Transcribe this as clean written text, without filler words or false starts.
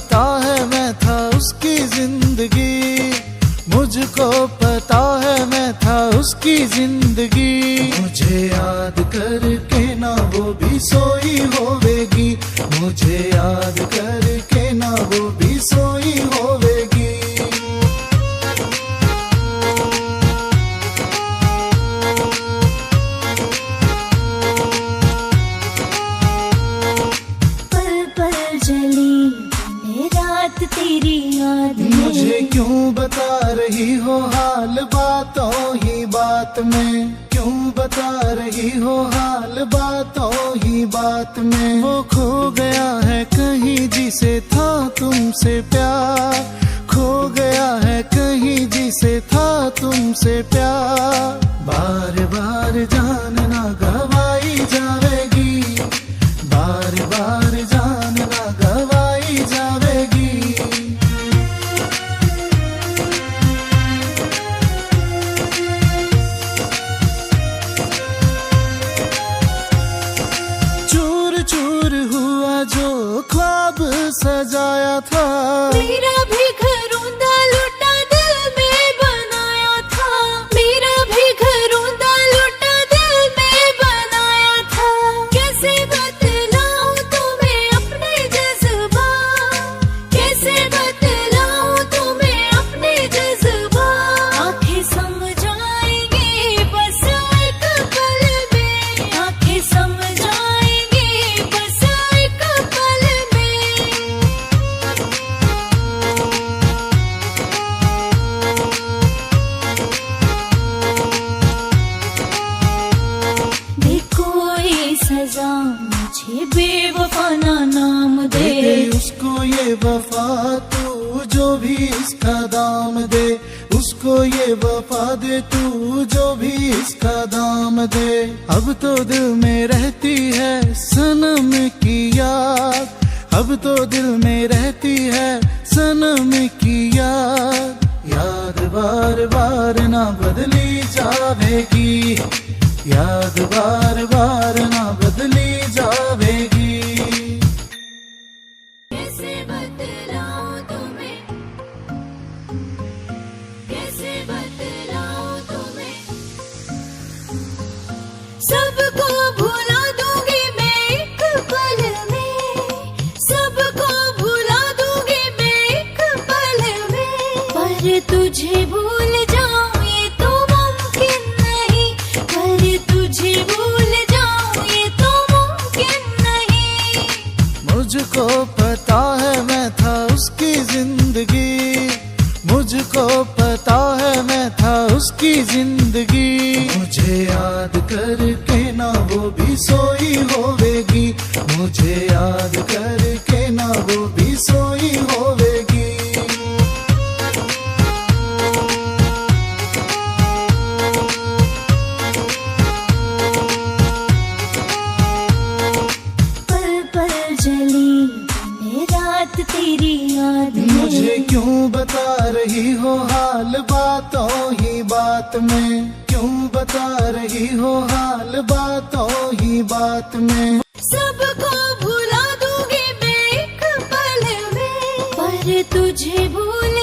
पता है मैं था उसकी जिंदगी, मुझको पता है मैं था उसकी जिंदगी। मुझे याद करके ना वो भी सोई होवेगी, मुझे याद करके ना वो भी सोई होवेगी। पल पल जली दिन रात तेरी याद में, मुझे क्यों बता रही हो हाल बातों ही बात में, क्यों बता रही हो हाल बातों ही बात में। वो खो गया है कहीं जिसे था तुमसे प्यार, खो गया है कहीं जिसे था तुमसे प्यार। बार बार जान ना गवाई जावेगी, बार बार जान ना गवाई जावेगी। चूर चूर हुआ जो ख्वाब सजाया था, मेरा भी घर ऊंधा लुटा दिल में बनाया था, मेरा भी घर ऊंधा लुटा दिल में बनाया था। कैसे बतलाऊं तुम्हें अपने जज्बात, कैसे बतलाऊं तुम्हें अपने जज्बात। आंखें समझाएंगी बस एक पल में, आंखें समझाएंगी बस एक पल में। देखो ये सजा मुझे बेवफा ना नाम दे, उसको ये वफा तू जो भी इसका दाम दे, उसको ये वफा दे तू जो भी इसका दाम दे। अब तो दिल में रहती है सनम की याद, अब तो दिल में रहती है सनम की याद। याद बार बार ना बदली जावेगी, याद बार बार ना बदली जावेगी। कैसे बतलाऊं तुम्हें, कैसे बतलाऊं तुम्हें। सबको भुला दूंगी मैं एक पल में, सबको भुला दूंगी मैं एक पल में। पर तुझे भूल जाऊं ये तो मुमकिन नहीं, पर तुझे भूल जाऊं ये तो मुमकिन नहीं। मुझको पता है मैं था उसकी जिंदगी, मुझको पता है मैं था उसकी जिंदगी। मुझे याद करके ना वो भी सोई होवेगी, मुझे याद करके ना वो भी सोई होवेगी। पल पल जली दिन रात तेरी याद में, मुझे क्यों बता रही हो हाल बातों ही बात में, क्यों बता रही हो हाल बातों ही बात में। सबको भुला दूंगी मैं एक पल में, पर तुझे भूल